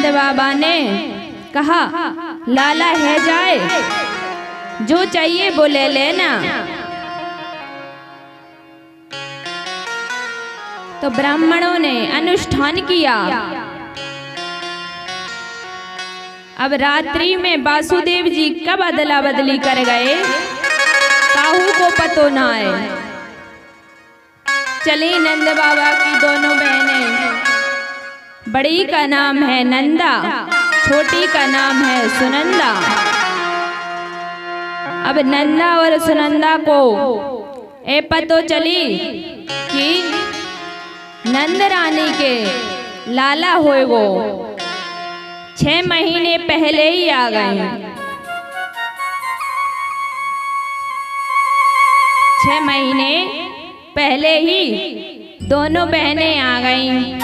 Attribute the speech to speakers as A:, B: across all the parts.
A: नंद बाबा ने कहा लाला है जाए, जो चाहिए वो ले लेना। तो ब्राह्मणों ने अनुष्ठान किया। अब रात्रि में वासुदेव जी कब अदला बदली कर गए काहू को पतो ना आए। चली नंद बाबा की दोनों बहनें, बड़ी का नाम है नंदा, छोटी का नाम है सुनंदा। अब नंदा और सुनंदा को ए पतो चली कि नंद रानी के लाला होए वो 6 महीने पहले ही आ गए। 6 महीने पहले ही दोनों बहनें आ गईं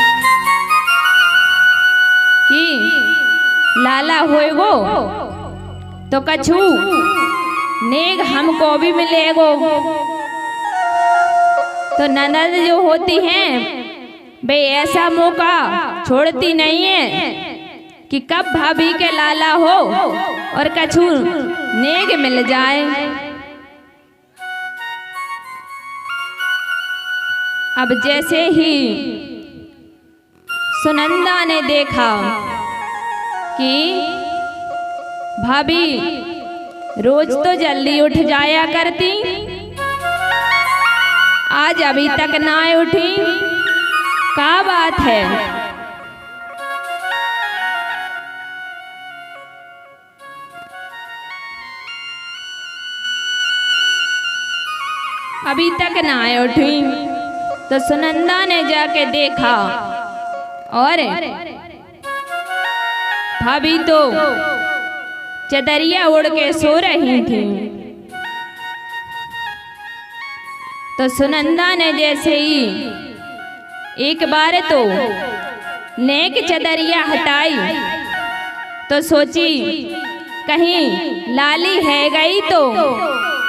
A: कि लाला होए वो तो कछु नेग हमको भी मिलेगो। तो ननद जो होती हैं भाई ऐसा मौका छोड़ती नहीं है कि कब भाभी के लाला हो और कछु नेग मिल जाए। अब जैसे ही सुनंदा ने देखा कि भाभी रोज तो जल्दी उठ जाया करती, आज अभी तक ना उठी, क्या बात है। अभी तक ना उठी। तो सुनंदा ने जाके देखा और भाभी तो चदरिया उड़ के सो रही थी। तो सुनंदा ने जैसे ही एक बार तो नेक चदरिया हटाई तो सोची कहीं लाली है गई तो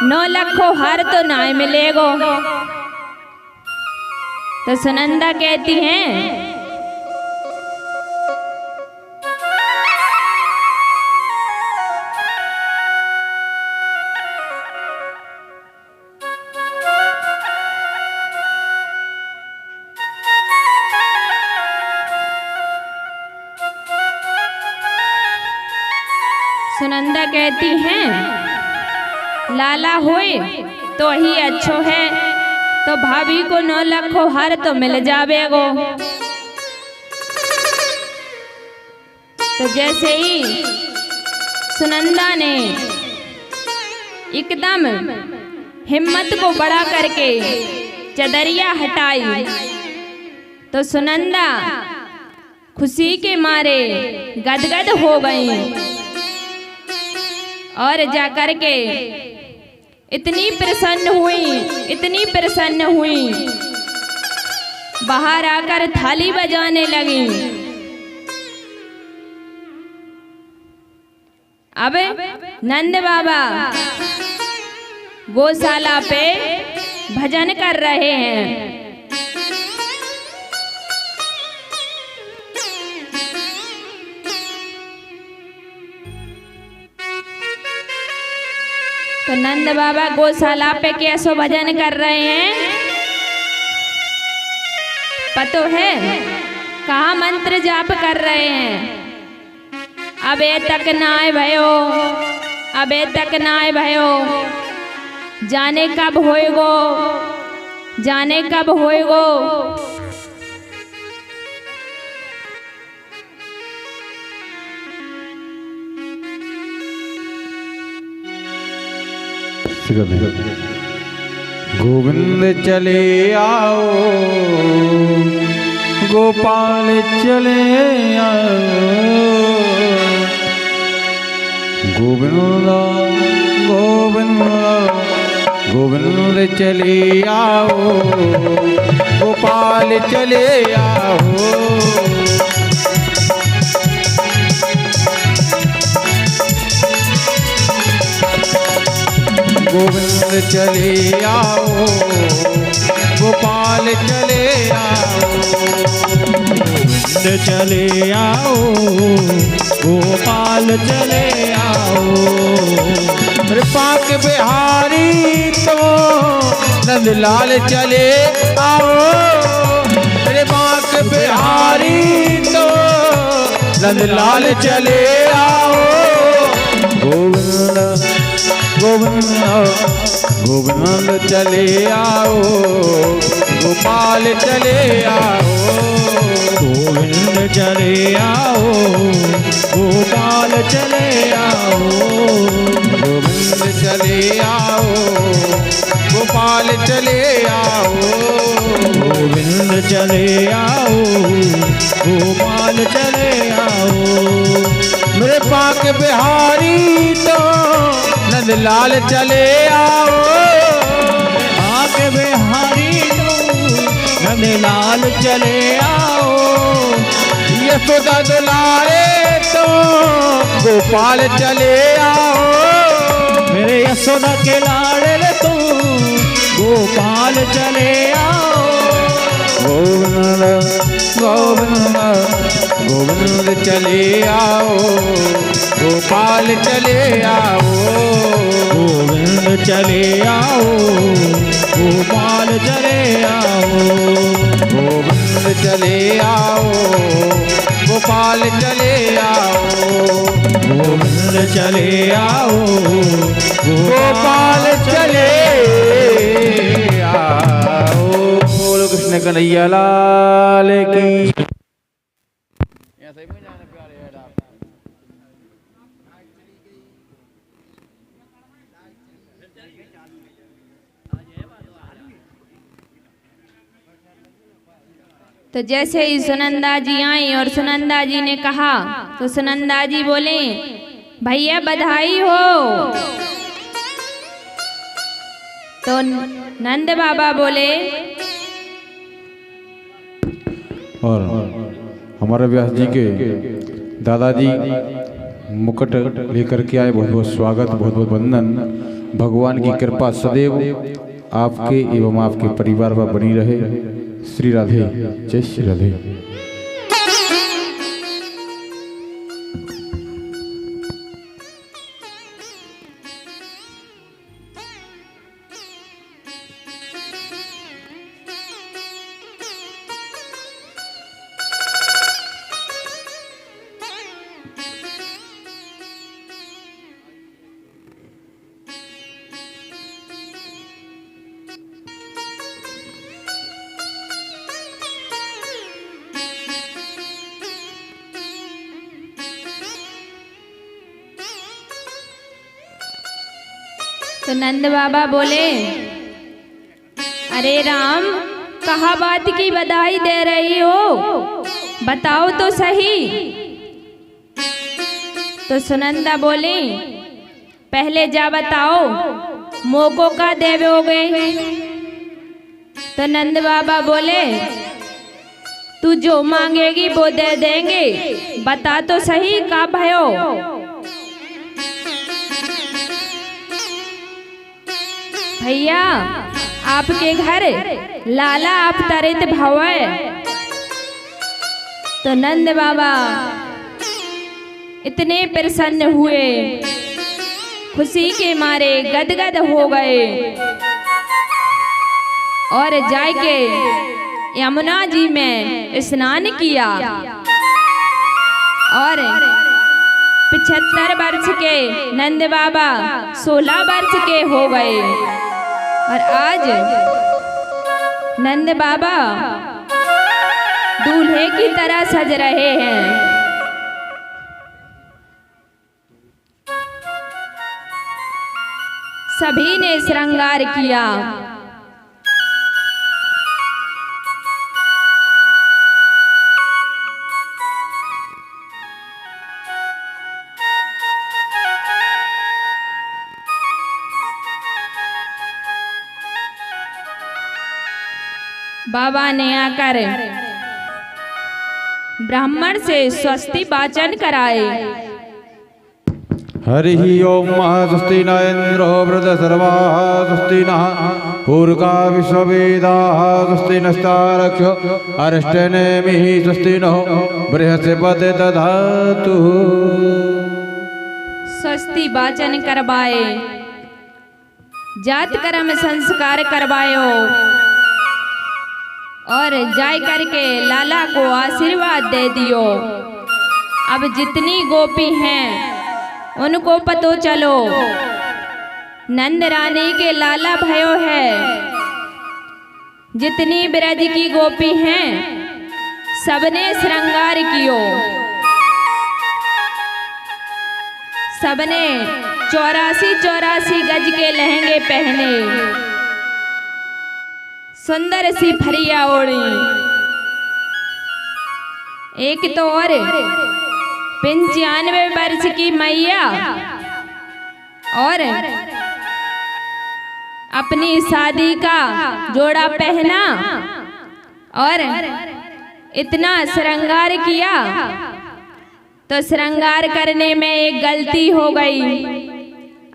A: 9 लाखों हार तो ना मिलेगो। तो सुनंदा कहती हैं सुनंदा कहती हैं लाला होए तो ही अच्छो है, तो भाभी को 9 लाखों हार तो मिल जावेगो। तो जैसे ही सुनंदा ने एकदम हिम्मत को बड़ा करके चदरिया हटाई तो सुनंदा खुशी के मारे गदगद हो गई और जाकर के इतनी प्रसन्न हुई, बाहर आकर थाली बजाने लगी। अब नंद बाबा गौशाला पे भजन कर रहे हैं। तो नंद बाबा गौशाला पे कैसो भजन कर रहे हैं पतो है, कहाँ मंत्र जाप कर रहे हैं। अबे तक नाय भयो, अबे तक नाय भयो, जाने कब होएगो, जाने कब होएगो।
B: गोविंद चले आओ, गोपाल चले आओ, गोविंद गोविंद गोविंद चले आओ, गोपाल चले आओ। गोविंद चले आओ, गोपाल चले आओ
C: चले आओ गोपाल चले आओ
B: कृपा के बिहारी तो नंदलाल चले आओ कृपा के बिहारी तो नंदलाल चले आओ गोविंद गोविंद गोविंद चले आओ गोपाल चले आओ
C: गोविंद चले आओ गोपाल चले आओ
B: गोविंद चले आओ गोपाल चले आओ
C: गोविंद चले आओ गोपाल चले आओ
B: मेरे पाक बिहारी तो नंदलाल चले आओ
C: आके बिहारी नंदलाल चले आओ
B: यशोदा दुलारे तो गोपाल चले आओ
C: मेरे यशोदा के लाड़े तू गोपाल चले आओ
B: गोविंद गोविंद गोविंद चले आओ गोपाल चले आओ
C: गोविंद चले आओ गोपाल चले आओ
B: गोविंद चले आओ गोपाल चले आओ
C: गोविंद चले आओ
B: गोपाल चले आओ बोलो कृष्ण कन्हैया लाल की।
A: तो जैसे ही सुनंदा जी आई और सुनंदा जी ने कहा तो सुनंदा जी बोले भैया बधाई हो। तो नंद बाबा बोले
B: और हमारे व्यास जी के दादाजी मुकुट लेकर के आए, बहुत बहुत स्वागत, बहुत बहुत वंदन। भगवान की कृपा सदैव आपके एवं आपके परिवार पर बनी रहे। श्री राधे, जय श्री राधे।
A: तो नंद बाबा बोले अरे राम कहा बात की बधाई दे रही हो, बताओ तो सही। तो सुनंदा बोली पहले जा बताओ मोको का देवोगे। तो नंद बाबा बोले तू जो मांगेगी वो दे देंगे, बता तो सही का भयो। भैया आपके घर लाला अवतरित भवे। तो नंद बाबा इतने प्रसन्न हुए, खुशी के मारे गदगद हो गए और जाके यमुना जी में स्नान किया। और 75 वर्ष के नंद बाबा 16 वर्ष के हो गए और आज नंद बाबा दूल्हे की तरह सज रहे हैं। सभी ने श्रृंगार किया। बाबा ने आकर ब्राह्मण से स्वस्ति वाचन कराए।
B: हरि ओम स्वस्ति न इंद्रो वृद्धसर्वा स्वस्ति नः पूर्वा विश्ववेदाः स्वस्ति नस्तारक्ष्यो अरिष्टनेमिः स्वस्ति नो बृहस्पति दधातु।
A: स्वस्ति वाचन करवाए, जात कर्म संस्कार करवायो और जाय करके लाला को आशीर्वाद दे दियो। अब जितनी गोपी हैं उनको पतो चलो नंद रानी के लाला भयो है। जितनी ब्रज की गोपी हैं सबने श्रृंगार कियो, सबने 84 गज के लहंगे पहने, सुंदर सी फरिया ओढ़ी। एक तो और 95 वर्ष की मैया और अपनी शादी का जोड़ा पहना और इतना श्रृंगार किया, तो श्रृंगार करने में एक गलती हो गई।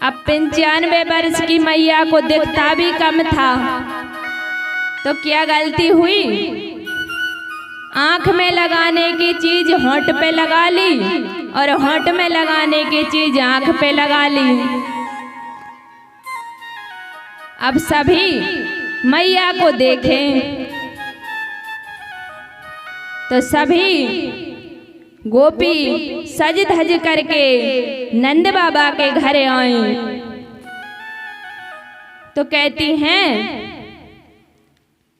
A: अब 95 वर्ष की मैया को दिखता भी कम था, तो क्या गलती हुई? आंख में लगाने की चीज होंठ पे लगा ली और होंठ में लगाने की चीज आंख पे लगा ली। अब सभी मैया को देखें तो सभी गोपी सज धज करके नंद बाबा के घर आई, तो कहती हैं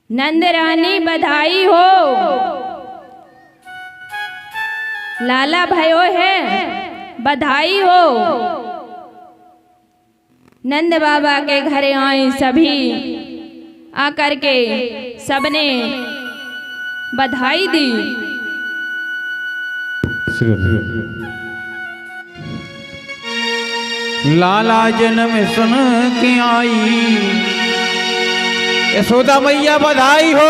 A: नंद रानी बधाई हो, लाला भयो है बधाई हो। नंद बाबा के घर आई सभी, आकर के सबने बधाई दी।
B: लाला जन्म सुन के आई, यशोदा मैया बधाई हो,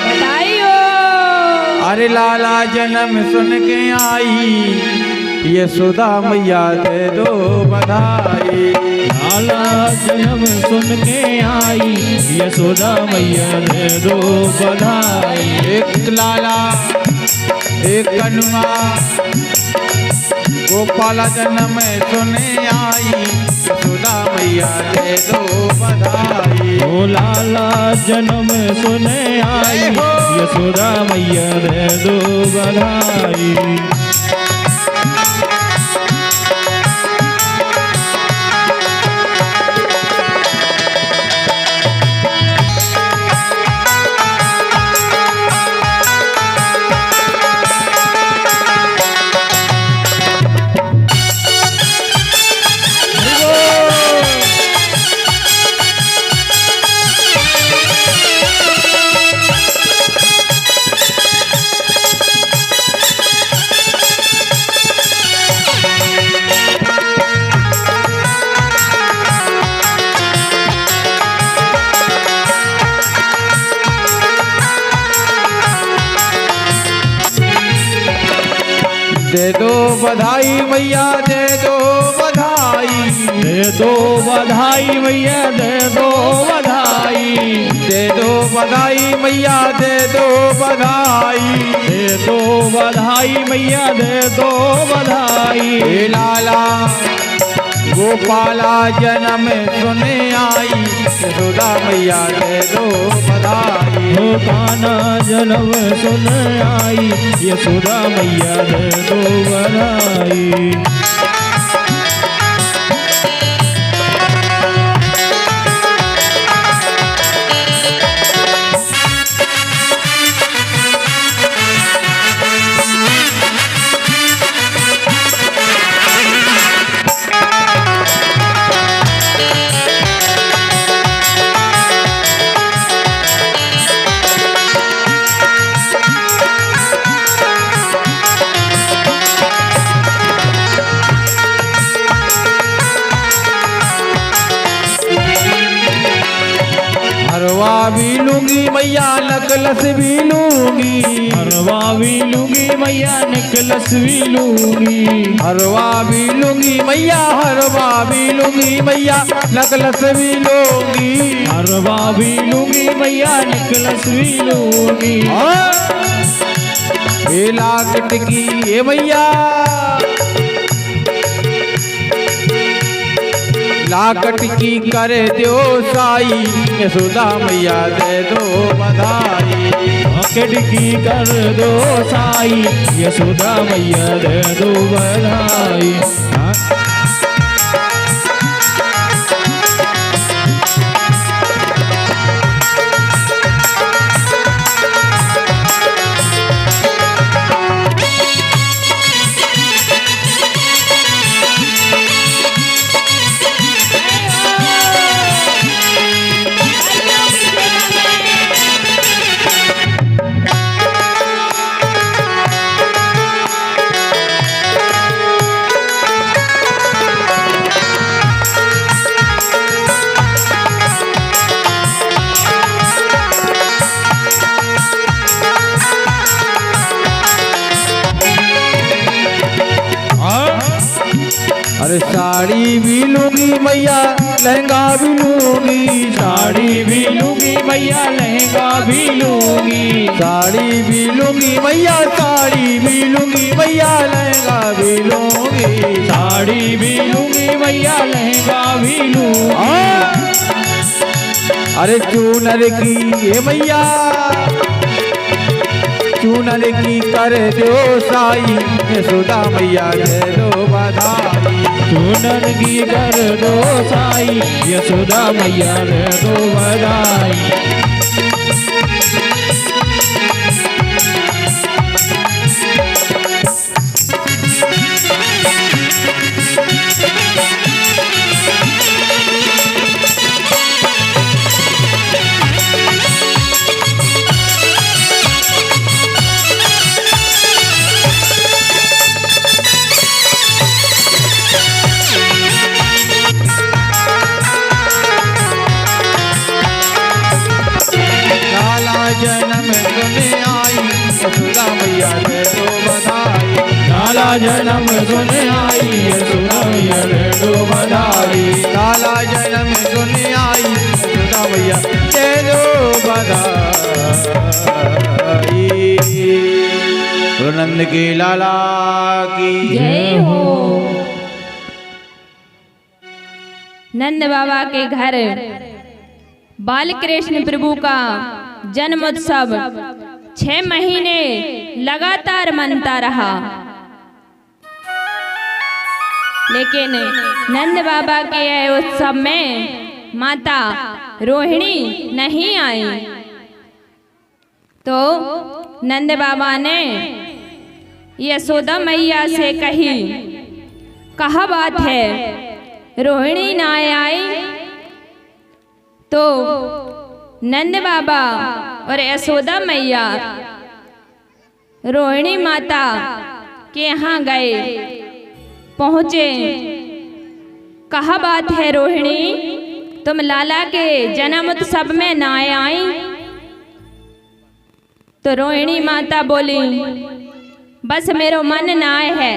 A: बधाई हो।
B: अरे लाला जन्म सुन के आई, यशोदा मैया दे दो बधाई।
C: लाला जन्म सुन के आई, यशोदा मैया दे दो बधाई।
B: एक लाला एक कनुआ गोपाला जन्म सुने आई, यशोदा मैया दे दो बधाई।
C: ओ लाला जन्म सुने आई, यशोदा मैया दे दो बधाई।
B: दे दो बधाई मैया दे दो बधाई,
C: दे दो बधाई मैया दे दो बधाई।
B: दे दो बधाई मैया दे दो बधाई।
C: दे दो बधाई मैया दे दो बधाई।
B: हे लाला गोपाला जन्म सुने आई, यशोदा मैया दे दो बधाई।
C: हो कान्हा जन्म सुन आई, यशोदा मैया दे दो बधाई।
B: भी लूंगी मैया नकलस भी लूंगी,
C: हरवा भी लूंगी मैया नेकलस भी लूंगी,
B: हरवा भी लूंगी मैया, हरवा भी लूंगी मैया नकलस भी लूंगी,
C: हरवा भी लूंगी मैया नेकलस भी लूंगी।
B: ये लाकट की ये मैया, लाकट की कर दो साई, यशोदा मैया दे दो बधाई।
C: लाकट की कर दो साई, यशोदा मैया दे दो बधाई।
B: अरे साड़ी भी लूंगी मैया लहंगा भी लूंगी,
C: साड़ी भी लूंगी मैया लहंगा भी लूंगी,
B: साड़ी भी लूंगी मैया, साड़ी भी लूंगी मैया लहंगा भी लूंगी,
C: साड़ी भी लूंगी मैया लहंगा भी लूंगी।
B: अरे चूनर की ये मैया, चूनर की कर दो साई, यशोदा मैया दे दो बधाई।
C: चूनर की कर दो साई, यशोदा मैया दे दो बधाई।
B: जन्म सुने आई, यशोदा मैया दे दो बधाई।
C: लाला जन्म सुने आई, यशोदा मैया दे दो बधाई।
B: लाला जन्म सुने आई, यशोदा मैया दे दो बधाई। नंद के लाला की
A: जय हो। नंद बाबा के घर बाल कृष्ण प्रभु का जन्मोत्सव 6 महीने लगातार मनता रहा, लेकिन नंद बाबा के उत्सव में माता रोहिणी नहीं आई। तो नंद बाबा ने यशोदा मैया से कही, कहा बात है रोहिणी ना आई। तो नंद बाबा और यशोदा मैया रोहिणी माता के यहाँ गए, पहुँचे। कहा बात है रोहिणी, तुम लाला के जन्म उत्सव में ना आई। तो रोहिणी माता बोली, बस मेरो मन ना है,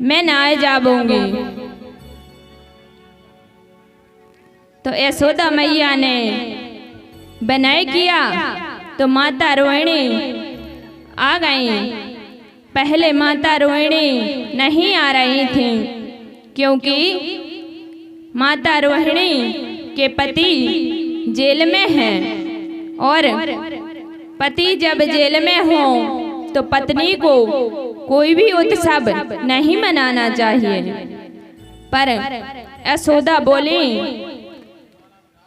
A: मैं ना जाऊंगी। तो यशोदा मैया ने विनय किया तो माता रोहिणी आ गई। पहले माता रोहिणी नहीं आ रही थी, क्योंकि माता रोहिणी के पति जेल में हैं, और पति जब जेल में हो तो पत्नी को कोई भी उत्सव नहीं मनाना चाहिए। पर यशोदा बोली,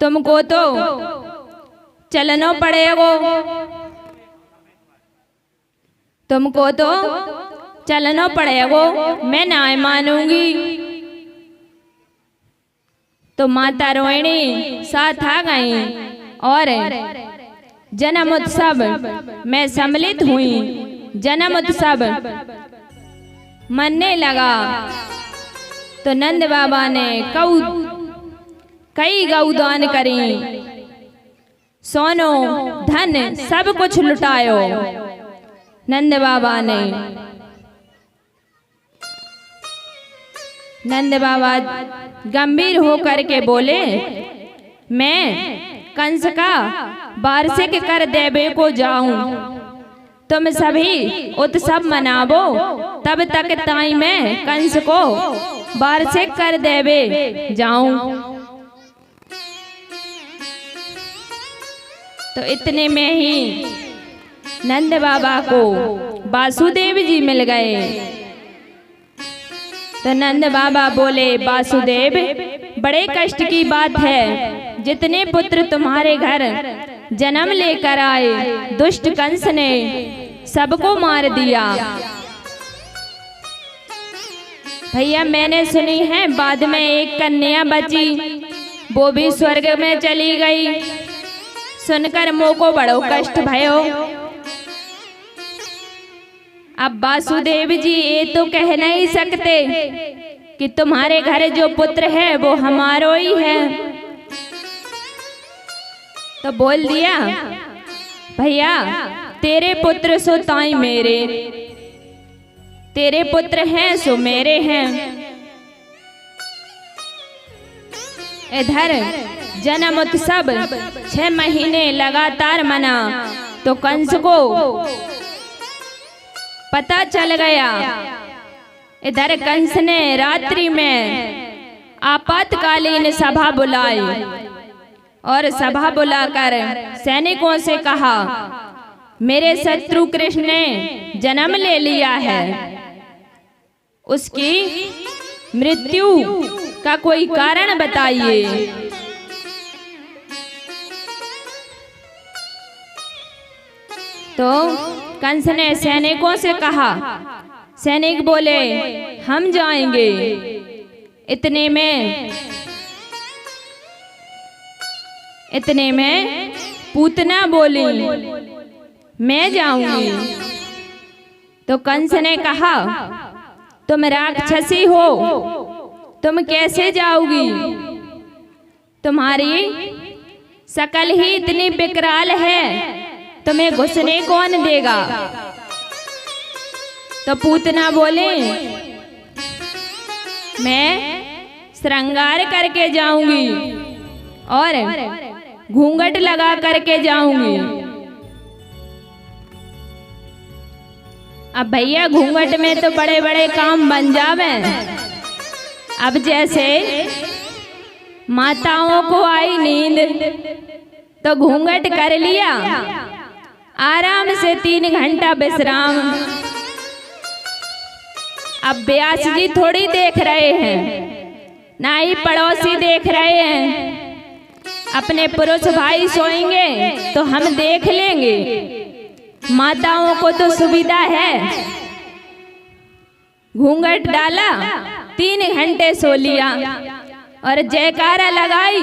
A: तुमको तो चलना पड़ेगा, तुमको तो चलना पड़ेगा, मैं ना मानूंगी। तो माता रोहिणी साथ आ गई और जन्म उत्सव में सम्मिलित हुई। जन्म उत्सव मनने लगा तो नंद बाबा ने कई गौदान करी। सोनो धन सब कुछ लुटायो। नंद बाबा ने, नंद बाबा गंभीर होकर के बोले, मैं कंस का वार्षिक कर देवे को जाऊं, तुम सभी उत्सव मनावो, तब तक ताई मैं कंस को वार्षिक कर देवे जाऊं। तो इतने में ही नंद बाबा को वासुदेव जी मिल गए। तो नंद बाबा बोले, वासुदेव बड़े कष्ट की बात है, जितने पुत्र तुम्हारे घर जन्म लेकर आए दुष्ट कंस ने सबको मार दिया। भैया मैंने सुनी है बाद में एक कन्या बची, वो भी स्वर्ग में चली गई। सुनकर मोह को बड़ो कष्ट भयो। अब वासुदेव जी ये तो कह नहीं सकते कि तुम्हारे घर जो पुत्र है वो हमारो ही है। तो बोल दिया, भैया तेरे पुत्र सो ताई मेरे, तेरे पुत्र हैं सो मेरे हैं। इधर जन्म उत्सव 6 महीने लगातार मना, तो कंस को पता चल गया। इधर कंस ने रात्रि में आपातकालीन सभा बुलाई और सभा बुलाकर सैनिकों से कहा, मेरे शत्रु कृष्ण ने जन्म ले लिया है, उसकी मृत्यु का कोई कारण बताइए। तो कंस ने सैनिकों से कहा, सैनिक बोले हम जाएंगे। इतने में पूतना बोली, मैं जाऊंगी। तो कंस ने कहा, तुम राक्षसी हो, तुम कैसे जाओगी? तुम्हारी शकल ही इतनी विकराल है, तुम्हें घुसने कौन देगा? तो पूतना बोले, मैं श्रृंगार करके जाऊंगी और घूंघट लगा करके जाऊंगी। अब भैया घूंघट में तो बड़े बड़े काम बन जावे। अब जैसे माताओं को आई नींद तो घूंघट कर लिया, आराम से 3 घंटा विश्राम। अब व्यास जी थोड़ी देख रहे हैं, ना ही पड़ोसी देख रहे हैं। अपने पुरुष भाई सोएंगे तो हम देख लेंगे, माताओं को तो सुविधा है। घूंघट डाला, 3 घंटे सो लिया और जयकारा लगाई,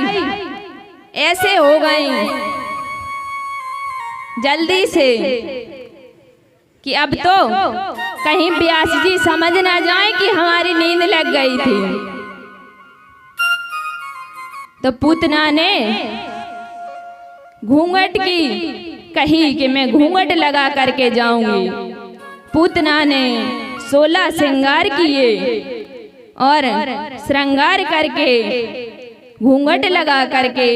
A: ऐसे हो गई जल्दी से कि अब तो कहीं व्यास जी समझ ना जाए कि हमारी नींद लग गई थी। तो पूतना ने घूंघट की कही कि मैं घूंघट लगा करके जाऊंगी। पूतना ने 16 श्रृंगार किए और श्रृंगार करके घूंघट लगा करके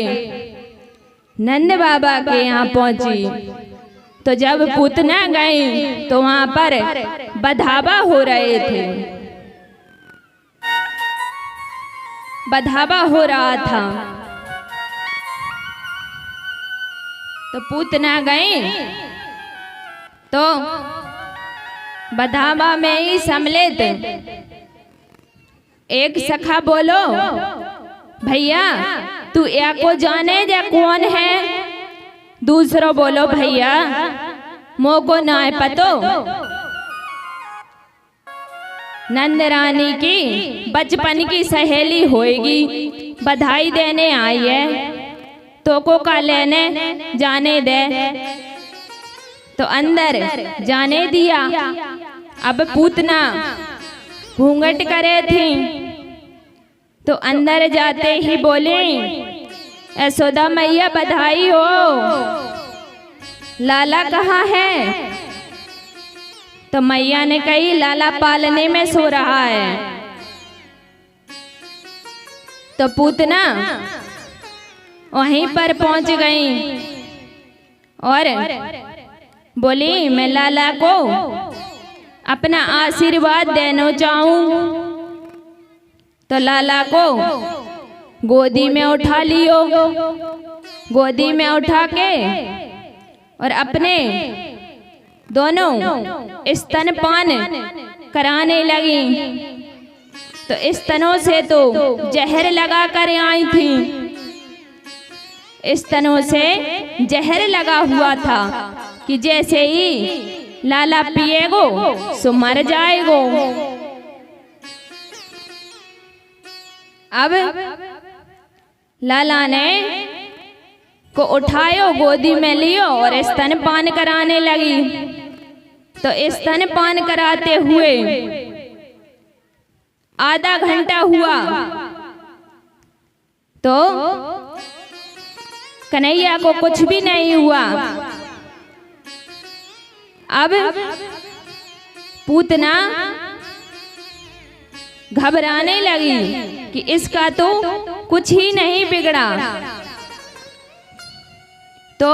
A: नंद बाबा के यहाँ पहुंची। तो जब पूतना गई तो वहां पर बधावा हो रहे थे, बधावा हो रहा था। तो पूतना गई तो बधावा में ही सम्मिलित एक सखा बोलो, भैया तू या को जाने या कौन है? दूसरो बोलो, भैया मो को ना पतो, नंद रानी की बचपन की सहेली होएगी, बधाई देने आई है, तो को का लेने जाने दे। तो अंदर जाने दिया। अब पूतना घूंघट करे थी तो अंदर जाते ही बोले, यशोदा मैया बधाई हो, लाला कहाँ है? तो मैया ने कही लाला पालने में सो रहा है। तो पूतना वहीं पर पहुंच गई और बोली मैं लाला को अपना आशीर्वाद देना चाहूं। तो लाला को गोदी में उठा लियो, गोदी में उठा के और अपने दोनों स्तनपान कराने लगी। तो स्तनों से तो जहर लगा कर आई थी, स्तनों से जहर लगा हुआ था कि जैसे ही लाला पिएगो सो मर जाएगो। अब लाला ने को उठायो, गोदी में लियो और स्तनपान कराने लगी। तो स्तनपान कराते हुए आधा घंटा हुआ तो कन्हैया को कुछ भी नहीं हुआ। अब पूतना घबराने लगी कि इसका तो कुछ ही नहीं बिगड़ा। तो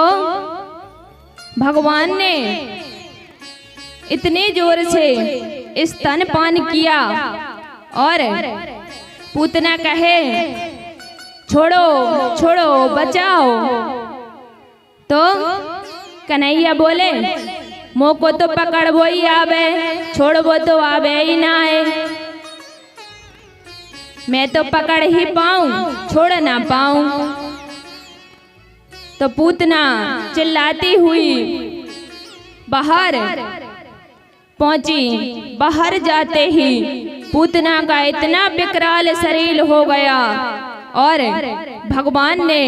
A: भगवान ने इतने जोर से स्तनपान किया और पूतना कहे छोड़ो छोड़ो बचाओ। तो कन्हैया बोले मोको तो पकड़बो ही आवे, छोड़बो तो आवे ही ना है, मैं तो पकड़ ही पाऊं छोड़ ना पाऊं। तो पूतना चिल्लाती हुई बाहर पहुंची। बाहर जाते ही पूतना का इतना विकराल शरीर हो गया और भगवान ने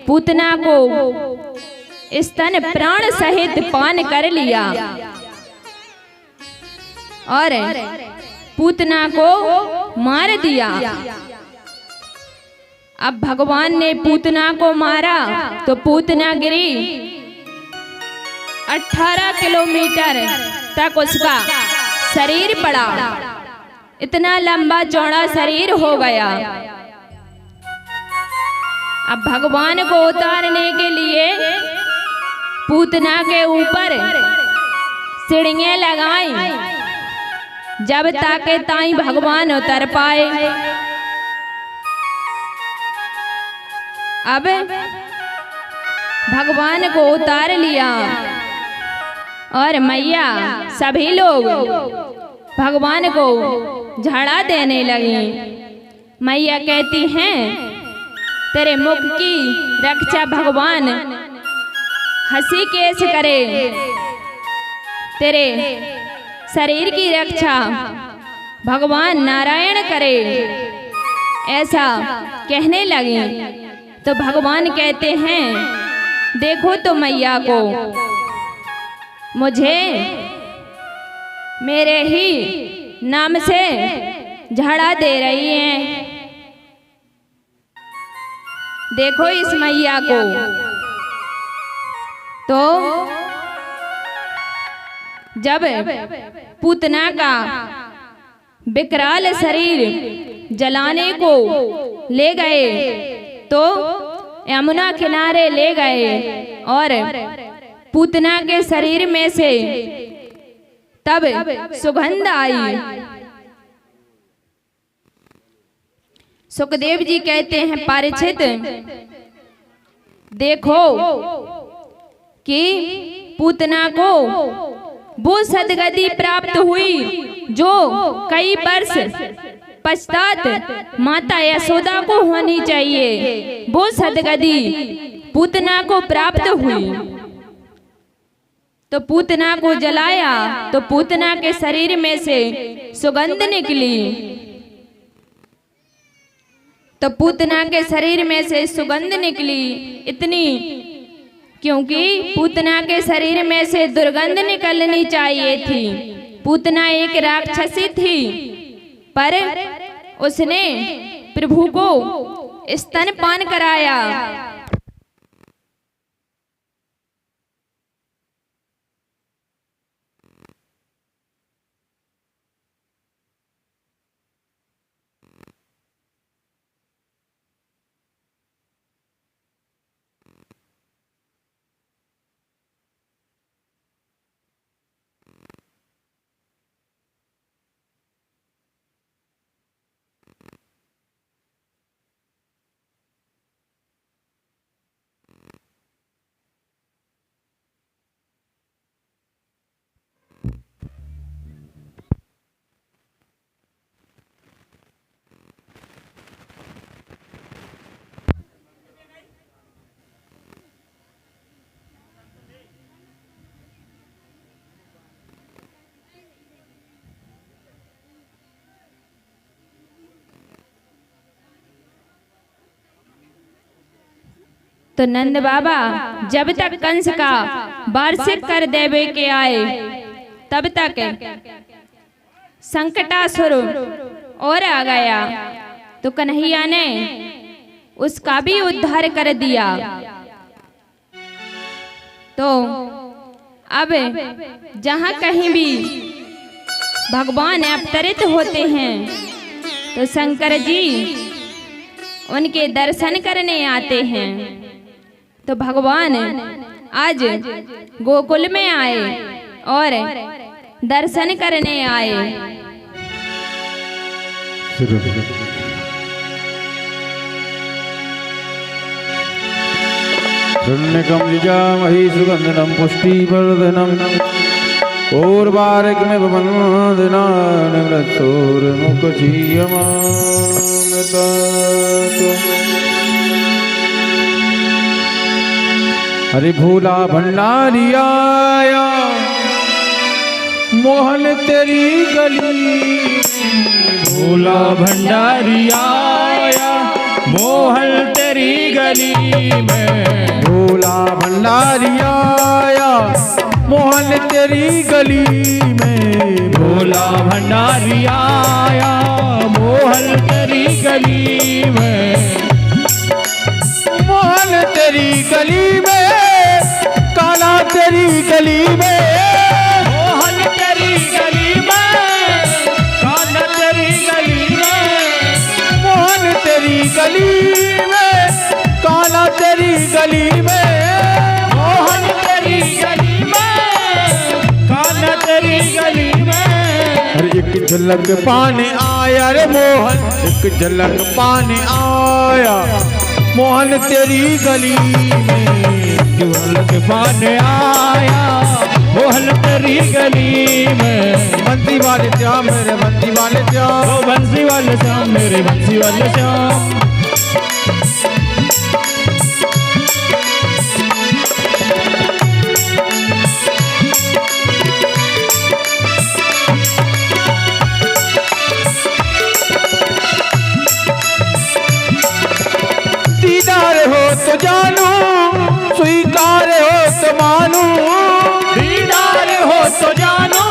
A: पूतना को स्तन प्राण सहित पान कर लिया और पूतना को मार दिया। अब भगवान ने पूतना को मारा तो पूतना गिरी। 18 किलोमीटर तक उसका शरीर पड़ा, इतना लंबा चौड़ा शरीर हो गया। अब भगवान को उतारने के लिए पूतना के ऊपर सीढ़ियां लगाई, जब ताके ताई भगवान उतर पाए। अब भगवान को उतार लिया और मैया सभी लोग भगवान को झाड़ा देने लगी। मैया कहती हैं तेरे मुख की रक्षा भगवान हंसी केस करे, तेरे शरीर की रक्षा भगवान नारायण करे, ऐसा कहने लगी। तो भगवान कहते हैं देखो तो मैया को, मुझे मेरे ही नाम से झाड़ा दे रही हैं। देखो इस मैया को। तो जब पूतना का विकराल शरीर जलाने को ले गए तो यमुना किनारे ले गए और पूतना के शरीर में से तब सुगंध आई। सुखदेव जी कहते हैं परीक्षित देखो कि पूतना को वो सदगति प्राप्त हुई जो कई वर्ष पश्चात माता यशोदा को होनी चाहिए, वो सदगति पूतना को प्राप्त हुई। तो पूतना को जलाया तो पूतना के शरीर में से सुगंध निकली। तो पूतना के शरीर में से सुगंध निकली इतनी, क्योंकि पूतना के शरीर में से दुर्गंध निकलनी चाहिए थी। पूतना एक राक्षसी थी, पर उसने प्रभु को स्तनपान कराया। तो नंद बाबा जब तक कंस का वार्षिक कर देवे के आए तब तक संकटासुर और आ गया। तो कन्हैया ने उसका भी उद्धार कर दिया। तो अब जहाँ कहीं भी भगवान अवतरित होते हैं तो शंकर जी उनके दर्शन करने आते हैं। तो भगवान आज गोकुल में आए और दर्शन करने आए।
B: हिरण्यकमलिजामहि सुगन्धिनं पुष्टिवर्धनम् उर्वारुकमिव वन्दना निवृत्तोर्मुखचीयमानतात्। हरि भोला भंडारी आया मोहन तेरी गली।
C: भोला भंडारी आया मोहन तेरी गली में।
B: भोला भंडारी आया मोहन तेरी गली में।
C: भोला भंडारी आया मोहन तेरी गली में।
B: मोहन तेरी गली में काला तेरी गली में।
C: मोहन तेरी गली में काला तेरी गली में।
B: मोहन तेरी गली में काला तेरी गली में।
C: मोहन तेरी गली में काला तेरी गली में।
B: अरे एक झलक पाने आया रे मोहन, एक झलक पाने आया मोहन तेरी गली में।
C: झलक पाने आया मोहन तेरी गली में।
B: बंसी वाले श्याम मेरे बंसी वाले श्याम।
C: ओ बंसी वाले श्याम मेरे बंसी वाले श्याम।
B: दीदार हो तो जानू स्वीकार हो तो मानू।
C: दीदार हो तो जानो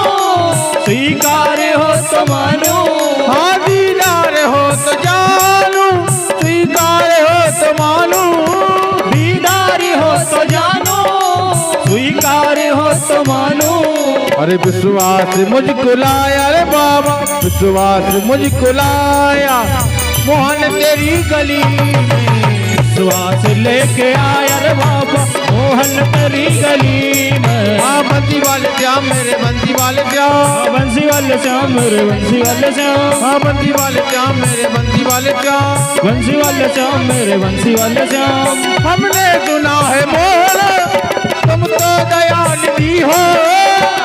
C: स्वीकार हो तो मानो।
B: हाँ दीदार हो तो जानू स्वीकार हो तो मानू।
C: दीदार हो तो जानो स्वीकार हो तो मानो।
B: अरे विश्वास मुझको लाया रे बाबा, विश्वास मुझको लाया मोहन तेरी गली में।
C: विश्वास लेके आया रे बाबा मोहन तेरी गली में।
B: हाँ बंसी वाले श्याम मेरे बंसी वाले श्याम।
C: बंसी वाले श्याम मेरे बंसी वाले श्याम।
B: हाँ बंसी वाले श्याम मेरे बंसी वाले श्याम।
C: बंसी वाले श्याम मेरे बंसी वाले श्याम।
B: हमने सुना है मोहन तुम तो दयानिधि हो।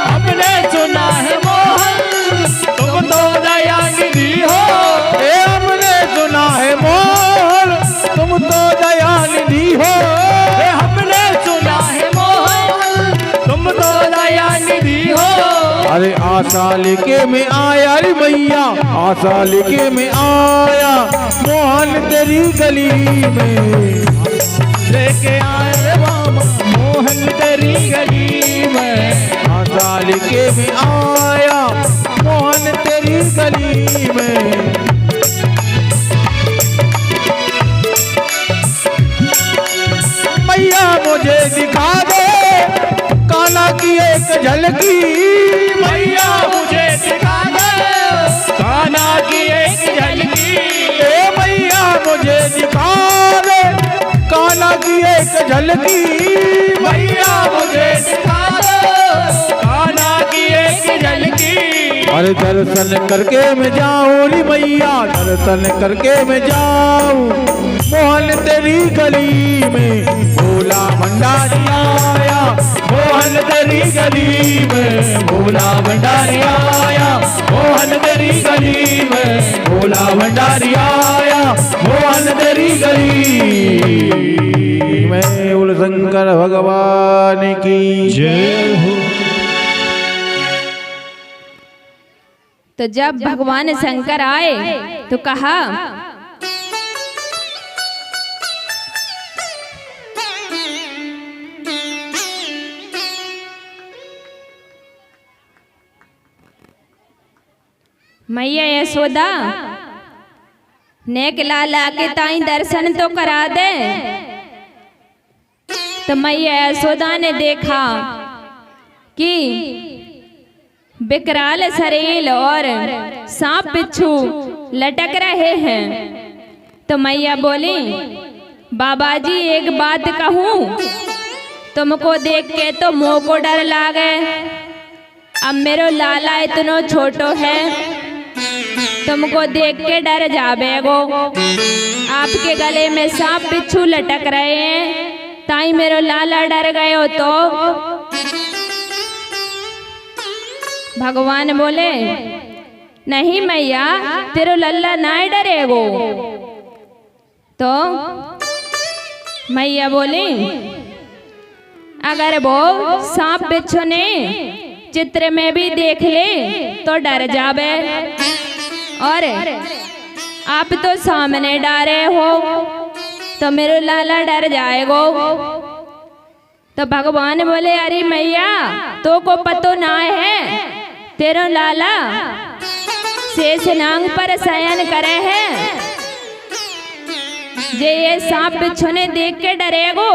C: हमने सुना है मोहन तुम तो दयानिधि हो।
B: हमने सुना है मोहन तुम तो दयानिधि हो।
C: हमने सुना है मोहन तुम तो दयानिधि हो।
B: अरे आशा लेके मैं आया रे भैया, आशा लेके मैं आया मोहन तेरी गली में।
C: लेके आया रे बाबा मोहन तेरी गली में।
B: आशा लेके मैं आया मोहन तेरी गली में। झलकी
C: मैया मुझे दिखा दो कान्हा की एक झलकी।
B: ए मैया मुझे दिखा दे कान्हा की एक झलकी।
C: मैया मुझे दिखा दो कान्हा की एक झलकी।
B: अरे दर्शन करके मैं जाऊं री मैया, दर्शन करके मैं जाऊं। मोहन तेरी गली में भोला भंडारी आया,
C: मोहन तेरी गली में भोला भंडारी आया। मोहन तेरी गली में भोला भंडारी आया। मोहन तेरी गली
B: मैं बोल शंकर भगवान की
C: जय हो।
A: तो जब भगवान शंकर आए तो कहा, मैया यशोदा नेक लाला के ताई दर्शन तो करा दे। तो मैया यशोदा ने देखा कि विकराल शरीर और सांप बिच्छू लटक रहे हैं। तो मैया बोली, बाबा जी एक बात कहूँ, तुमको देख के तो मुँह को डर लागे। अब मेरो लाला इतना छोटो है, तुमको देख के डर जावेगो। आपके गले में सांप बिच्छू लटक रहे हैं, ताई मेरो लाला डर गए हो। तो भगवान बोले, नहीं मैया तेरो लल्ला ना डरेगो। तो मैया बोली, अगर वो सांप बिच्छू ने चित्र में भी देख ले तो डर जावे, और आप तो सामने डरे हो तो मेरे लाला डर जाएगो। तो भगवान बोले, अरे मैया तो को पतो ना है, तेरा लाला शेष नांग पर शयन करे है, जे ये सांप बिच्छू ने देख के डरेगो।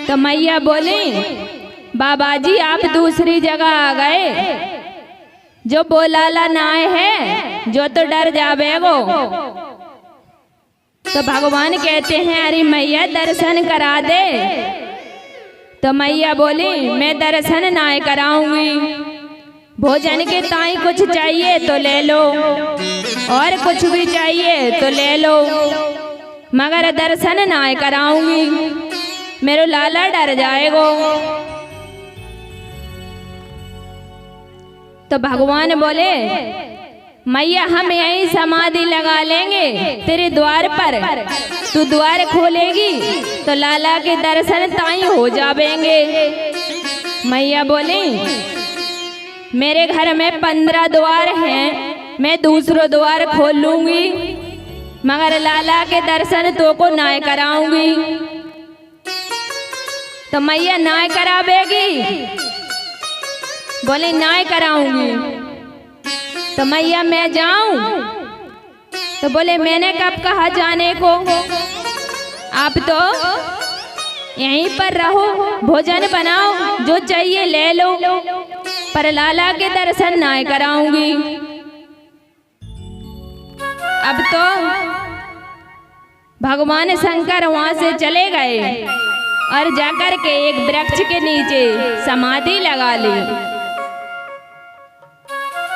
A: तो मैया बोली, बाबा जी आप दूसरी जगह आ गए, जो बोलाला ना है जो तो डर जावेगो। तो भगवान कहते हैं, अरे मैया दर्शन करा दे। तो मैया बोली, मैं दर्शन ना कराऊंगी, भोजन के ताई कुछ चाहिए तो ले लो, और कुछ भी चाहिए तो ले लो, मगर दर्शन ना कराऊंगी, मेरो लाला डर जाएगो। तो भगवान बोले, मैया हम यहीं समाधि लगा लेंगे तेरे द्वार पर, तू द्वार खोलेगी तो लाला के दर्शन ताई हो जावेंगे। मैया बोली, मेरे घर में 15 द्वार हैं, मैं दूसरो द्वार खोल लूंगी, मगर लाला के दर्शन तो को ना कराऊंगी। तो मैया ना करावेगी, बोले ना कराऊंगी। तो मैया मैं जाऊं? तो बोले, मैंने कब कहा जाने को, आप तो यहीं पर रहो, भोजन बनाओ, जो चाहिए ले लो, पर लाला के दर्शन ना कराऊंगी। अब तो भगवान शंकर वहां से चले गए और जाकर के एक वृक्ष के नीचे समाधि लगा ली।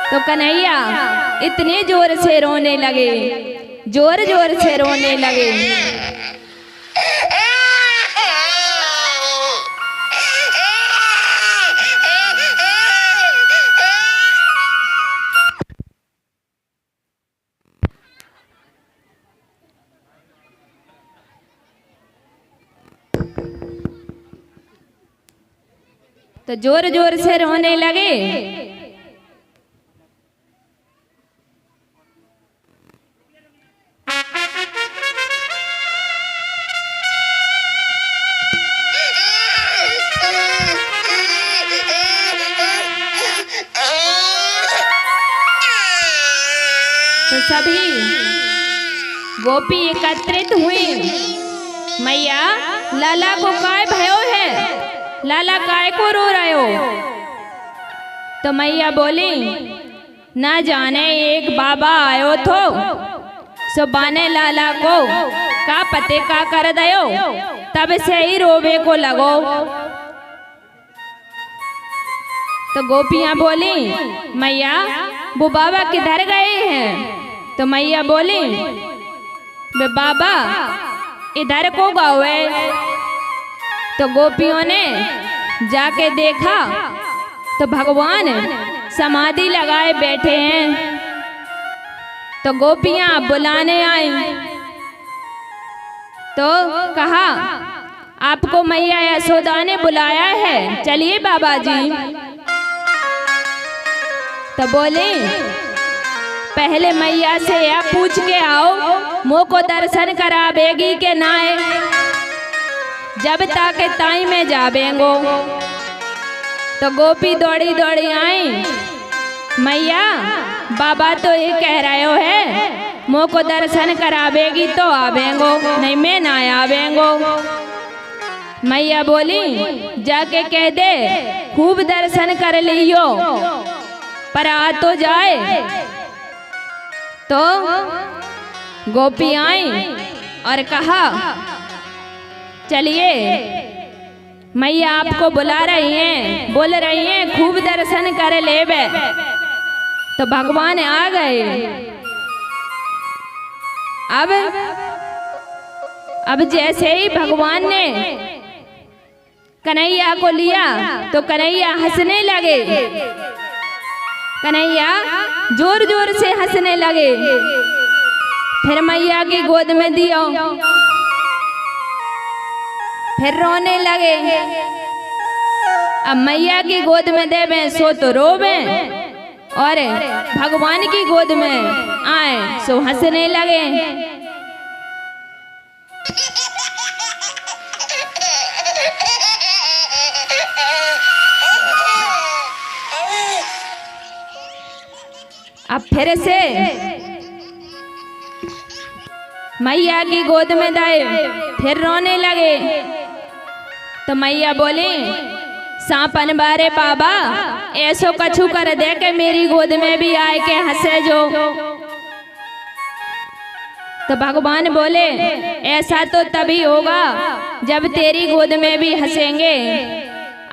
A: तो कन्हैया इतने जोर से रोने लगे, जोर जोर से रोने लगे। तो जोर जोर से रोने लगे। तो सभी गोपी एकत्रित हुई, मैया लाला को काय भयो है, लाला काय को रो रहे हो? तो मैया बोली, ना जाने एक बाबा आयो थो, सो बाने लाला को का पते का कर दयो, तब से ही रोवे को लगो। तो गोपियां बोली, मैया वो बाबा किधर गए हैं? तो मैया बोली, वे बाबा इधर को गए। तो गोपियों ने जाके देखा तो भगवान समाधि लगाए बैठे हैं। तो गोपियां बुलाने आई तो कहा, आपको मैया यशोदा ने बुलाया है, चलिए बाबा जी। तो बोले, पहले मैया से यह पूछ के आओ, मुँह को दर्शन करावेगी के नाए, जब तक ताई में जावेंगो। तो गोपी दौड़ी दौड़ी आई, मैया बाबा तो ये कह रहे हो है, मुँह को दर्शन करावेगी तो आवेंगो, नहीं मैं ना आवेंगो। मैया बोली, जाके कह दे खूब दर्शन कर लियो, पर आ तो जाए। तो गोपी आई और कहा, चलिए मैया आपको बुला रही हैं, बोल रही हैं खूब दर्शन कर लेबे। तो भगवान आ गए। अब जैसे ही भगवान ने कन्हैया को लिया तो कन्हैया हंसने लगे, कन्हैया जोर जोर से हंसने लगे। फिर मैया की गोद में दिया, फिर रोने लगे। अब मैया की गोद में देवे सो तो रोवे, और भगवान की गोद में आए सो हंसने लगे। अब फिर से मैया की गोद में दाए, फिर रोने लगे। तो मैया बोली, सांपन बारे बाबा ऐसो कछु कर दे के मेरी गोद में भी आए के हंसे जो। तो भगवान बोले, ऐसा तो तभी होगा जब तेरी गोद में भी हंसेंगे।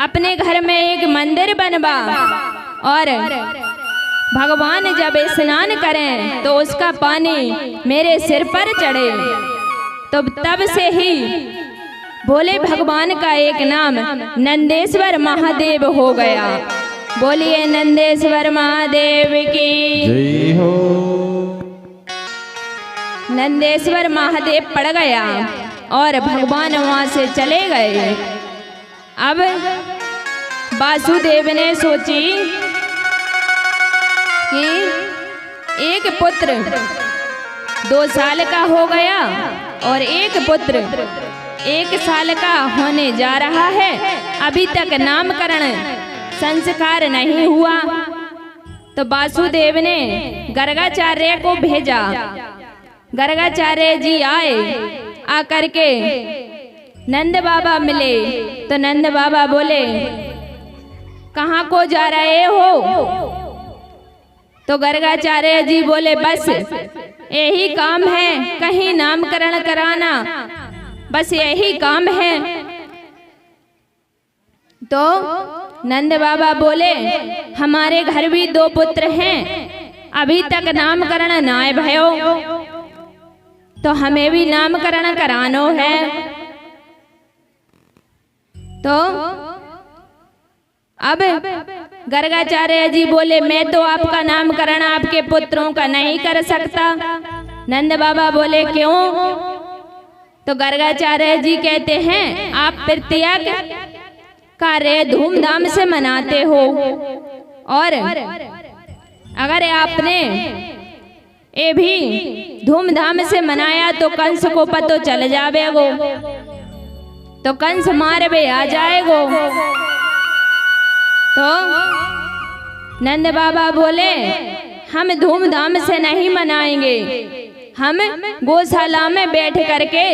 A: अपने घर में एक मंदिर बनवा, और भगवान जब स्नान करें तो उसका पानी मेरे सिर पर चढ़े। तो तब से ही भोले भगवान का एक नाम नंदेश्वर महादेव हो गया। बोलिए नंदेश्वर महादेव की
B: जय हो।
A: नंदेश्वर महादेव पड़ गया और भगवान वहां से चले गए। अब वासुदेव ने सोची कि एक पुत्र 2 साल का हो गया और एक पुत्र 1 साल का होने जा रहा है, अभी तक नामकरण संस्कार नहीं हुआ। तो वासुदेव ने गर्गाचार्य को भेजा। गर्गाचार्य जी आए, आकर के नंद बाबा मिले। तो नंद बाबा बोले, कहाँ को जा रहे हो? तो गर्गाचार्य जी बोले, बस यही काम है, कहीं नामकरण कराना, बस यही काम है। तो नंद बाबा बोले, हमारे घर भी 2 पुत्र हैं, अभी तक नामकरण ना भयो, तो हमें भी नामकरण करानो है। तो अब गर्गाचार्य जी बोले, मैं तो आपका नामकरण आपके पुत्रों का नहीं कर सकता। नंद बाबा बोले, क्यों? तो गर्गाचार्य जी कहते हैं, आप तृतीया कार्य धूमधाम से मनाते हो, और अगर आपने ये भी धूमधाम से मनाया तो कंस को पतो चल जावेगो, तो कंस मारवे आ जाएगो। तो नंद बाबा बोले, हम धूमधाम से नहीं मनाएंगे, हम गौशाला में बैठ करके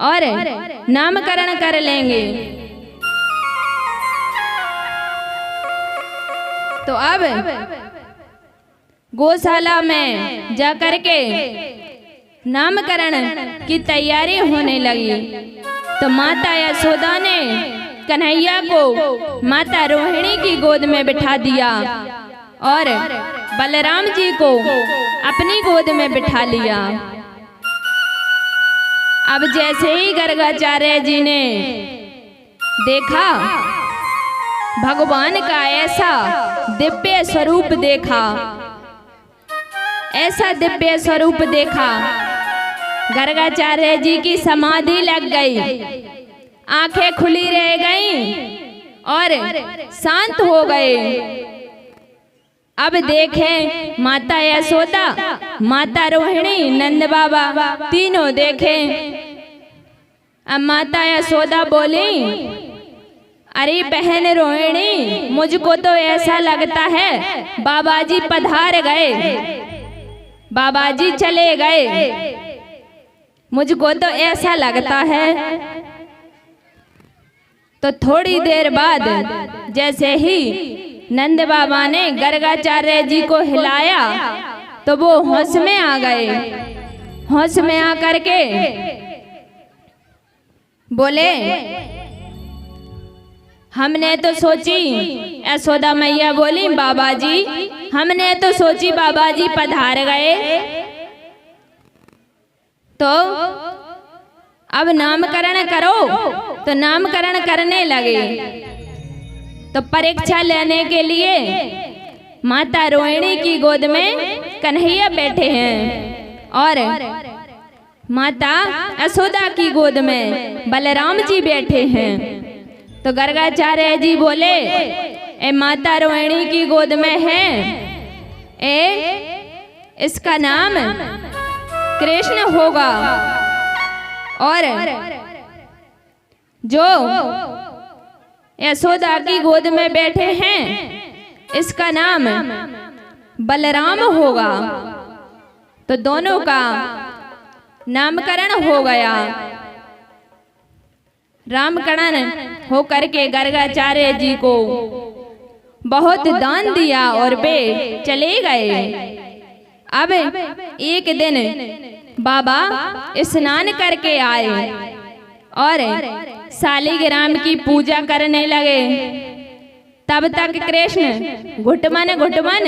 A: और नामकरण कर लेंगे। तो अब गौशाला में जाकर के नामकरण की तैयारी होने लगी। तो माता यशोदा ने कन्हैया को माता रोहिणी की गोद में बिठा दिया और बलराम जी को अपनी गोद में बिठा लिया। अब जैसे ही गर्गाचार्य जी ने देखा भगवान का ऐसा दिव्य स्वरूप देखा, ऐसा दिव्य स्वरूप देखा, गर्गाचार्य जी की समाधि लग गई, आंखें खुली रह गईं और शांत हो गए। अब देखें माता यशोदा, माता रोहिणी, नंद बाबा तीनों देखें। अब माता यशोदा बोली, अरे बहन रोहिणी, मुझको तो ऐसा लगता है बाबा जी पधार गए, बाबा जी चले गए, मुझको तो ऐसा लगता है। तो थोड़ी देर बाद जैसे ही नंद बाबा ने गर्गाचार्य जी को हिलाया तो वो होश में आ गए। होश में आकर के बोले, हमने तो सोची, यशोदा मैया बोली, बाबा जी हमने तो सोची बाबा जी पधार गए, तो अब नामकरण करो। तो नामकरण करने लगे। तो परीक्षा लेने के लिए माता रोहिणी की गोद में कन्हैया बैठे हैं और माता यशोदा की गोद में बलराम जी बैठे हैं। तो गर्गाचार्य जी बोले, ए माता रोहिणी की गोद में है, इसका नाम कृष्ण होगा, और जो यशोदा की गोद में बैठे हैं इसका नाम बलराम होगा। तो दोनों का नामकरण हो गया। रामकरण हो करके गर्गाचार्य जी को बहुत दान दिया और वे चले गए। अब एक दिन बाबा स्नान करके आए और शालिग्राम की पूजा करने लगे। तब तक कृष्ण घुटमन घुटमन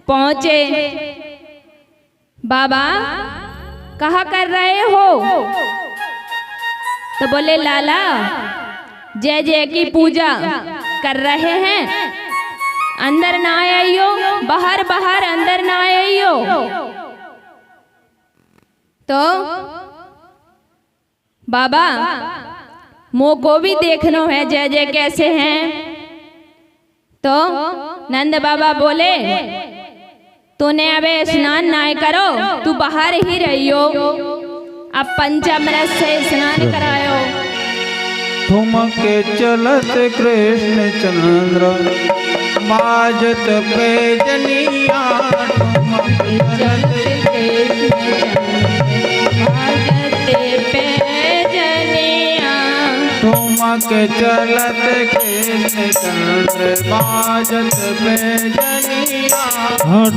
A: पहुंचे। बाबा कहा कर रहे हो? तो बोले, लाला जय जय की पूजा कर रहे हैं, अंदर ना आइयो, बाहर बाहर अंदर ना आइयो। तो बाबा मो को भी देखना है जय जय कैसे हैं। तो नंद बाबा बोले, तूने अब स्नान ना करो, तू बाहर ही रहियो, अब पंचामृत से स्नान करायो।
B: ठुमके चलत कृष्ण चंद्र बाजत पैजनिया, ठुमके चलत कृष्ण चंद्र बाजत पैजनिया, ठुमके चलत कृष्ण चंद्र बाजत पैजनिया,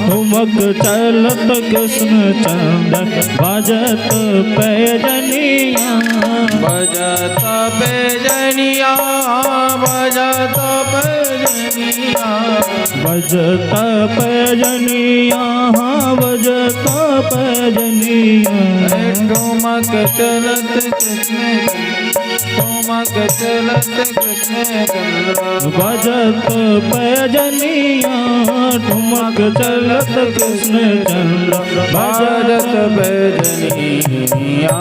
C: ठुमक चलत कृष्ण चंद्र बाजत पैजनिया,
B: बजत पैजनिया, बजत पैजनिया,
C: बजत पैजनिया, बजत पैजनिया।
B: ठुमक चलत कृष्ण, ठुमक चलत कृष्ण चंद्र
C: बजत पैजनिया, ठुमक चलत कृष्ण चंद्र
B: बाजत पैजनिया।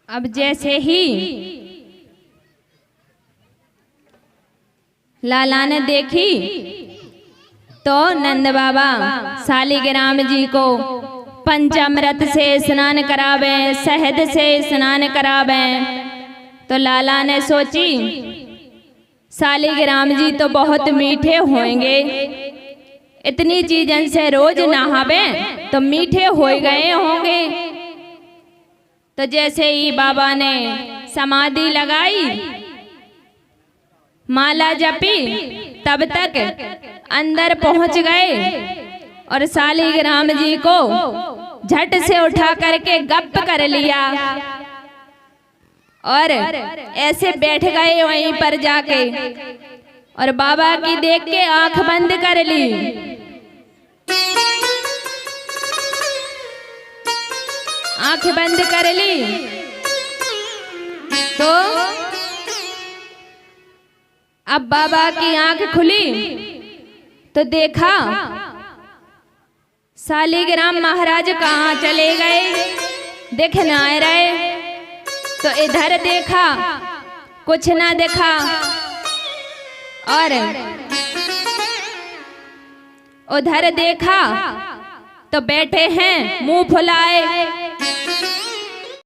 A: अब जैसे ही लाला ने देखी तो नंद बाबा शालिग्राम जी को पंचामृत से स्नान करावे, शहद से स्नान करावे। तो लाला ने सोची, शालिग्राम जी तो बहुत मीठे होंगे, इतनी चीजन से रोज नहावे तो मीठे हो गए होंगे। तो जैसे ही बाबा ने समाधि लगाई माला जपी तब तक अंदर पहुंच गए और शालिग्राम जी को झट से उठा करके गप कर लिया और ऐसे बैठ गए वहीं पर जाके और बाबा की देख के आंख बंद कर ली। आंख बंद कर ली तो अब बाबा की आंख खुली तो देखा शालिग्राम महाराज कहाँ चले गए, दिख ना रहे। तो इधर देखा कुछ ना दिखा और उधर देखा तो बैठे हैं मुंह फुलाए